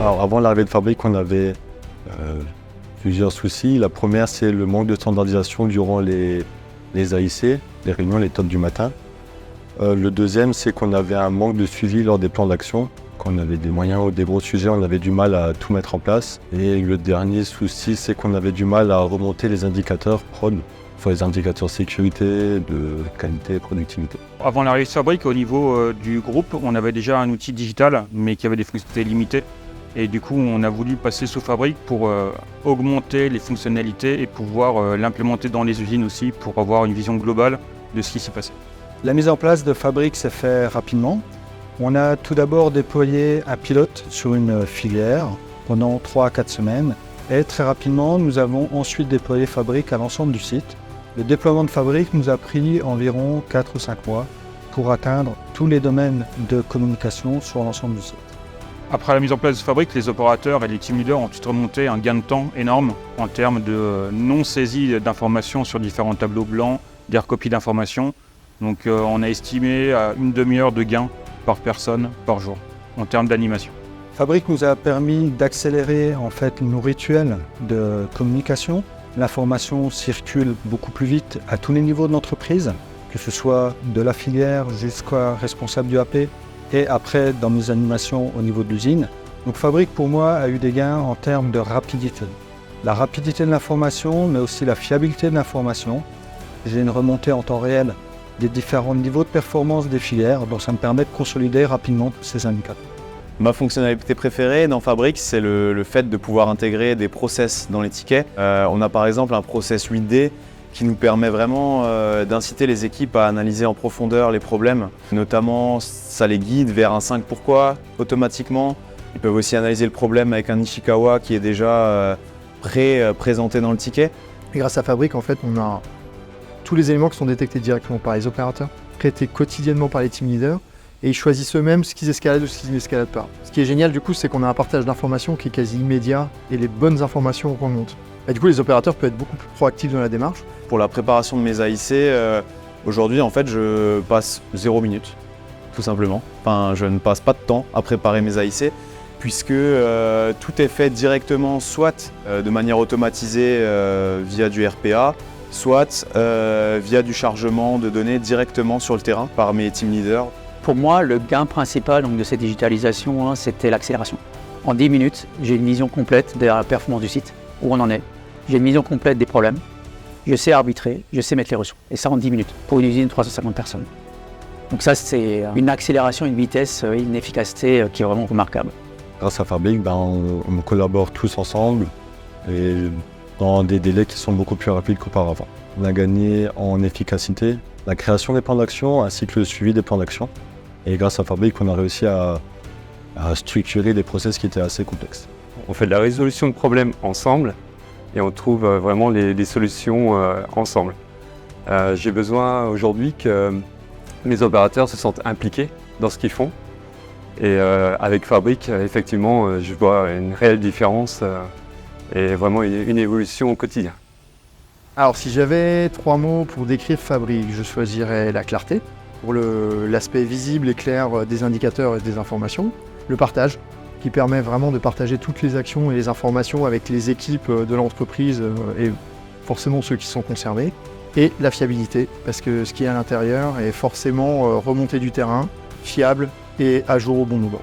Alors, avant l'arrivée de Fabric, on avait plusieurs soucis. La première, c'est le manque de standardisation durant les AIC, les réunions, les talks du matin. Le deuxième, c'est qu'on avait un manque de suivi lors des plans d'action. Quand on avait des moyens ou des gros sujets, on avait du mal à tout mettre en place. Et le dernier souci, c'est qu'on avait du mal à remonter les indicateurs prod, soit les indicateurs sécurité, de qualité, productivité. Avant l'arrivée de Fabric, au niveau du groupe, on avait déjà un outil digital, mais qui avait des fonctionnalités limitées. Et du coup, on a voulu passer sous Fabric pour augmenter les fonctionnalités et pouvoir l'implémenter dans les usines aussi pour avoir une vision globale de ce qui s'est passé. La mise en place de Fabric s'est faite rapidement. On a tout d'abord déployé un pilote sur une filière pendant 3 à 4 semaines. Et très rapidement, nous avons ensuite déployé Fabric à l'ensemble du site. Le déploiement de Fabric nous a pris environ 4 ou 5 mois pour atteindre tous les domaines de communication sur l'ensemble du site. Après la mise en place de Fabric, les opérateurs et les team leaders ont remonté un gain de temps énorme en termes de non-saisie d'informations sur différents tableaux blancs, des recopies d'informations. Donc on a estimé à une demi-heure de gain par personne par jour en termes d'animation. Fabric nous a permis d'accélérer en fait nos rituels de communication. L'information circule beaucoup plus vite à tous les niveaux de l'entreprise, que ce soit de la filière jusqu'à responsable du AP et après dans mes animations au niveau de l'usine. Donc Fabric pour moi a eu des gains en termes de rapidité. La rapidité de l'information mais aussi la fiabilité de l'information. J'ai une remontée en temps réel des différents niveaux de performance des filières, donc ça me permet de consolider rapidement tous ces indicateurs. Ma fonctionnalité préférée dans Fabric, c'est le fait de pouvoir intégrer des process dans les tickets. On a par exemple un process 8D qui nous permet vraiment d'inciter les équipes à analyser en profondeur les problèmes. Notamment, ça les guide vers un 5 pourquoi automatiquement. Ils peuvent aussi analyser le problème avec un Ishikawa qui est déjà présenté dans le ticket. Et grâce à Fabric, en fait, on a tous les éléments qui sont détectés directement par les opérateurs, traités quotidiennement par les team leaders, et ils choisissent eux-mêmes ce qu'ils escaladent ou ce qu'ils n'escaladent pas. Ce qui est génial du coup, c'est qu'on a un partage d'informations qui est quasi immédiat et les bonnes informations remontent. Et du coup, les opérateurs peuvent être beaucoup plus proactifs dans la démarche. Pour la préparation de mes AIC, aujourd'hui en fait je passe 0 minute, tout simplement. Enfin, je ne passe pas de temps à préparer mes AIC, puisque tout est fait directement, soit de manière automatisée via du RPA, soit via du chargement de données directement sur le terrain par mes team leaders. Pour moi, le gain principal donc, de cette digitalisation, c'était l'accélération. En 10 minutes, j'ai une vision complète de la performance du site, où on en est. J'ai une vision complète des problèmes. Je sais arbitrer, je sais mettre les ressources. Et ça en 10 minutes, pour une usine de 350 personnes. Donc ça, c'est une accélération, une vitesse, une efficacité qui est vraiment remarquable. Grâce à Fabric, on collabore tous ensemble et dans des délais qui sont beaucoup plus rapides qu'auparavant. On a gagné en efficacité, la création des plans d'action ainsi que le suivi des plans d'action. Et grâce à Fabric, on a réussi à structurer des process qui étaient assez complexes. On fait de la résolution de problèmes ensemble et on trouve vraiment les solutions ensemble. J'ai besoin aujourd'hui que mes opérateurs se sentent impliqués dans ce qu'ils font. Et avec Fabric, effectivement, je vois une réelle différence et vraiment une évolution au quotidien. Alors si j'avais 3 mots pour décrire Fabric, je choisirais la clarté, pour l'aspect visible et clair des indicateurs et des informations, le partage, qui permet vraiment de partager toutes les actions et les informations avec les équipes de l'entreprise et forcément ceux qui sont concernés, et la fiabilité, parce que ce qui est à l'intérieur est forcément remonté du terrain, fiable et à jour au bon moment.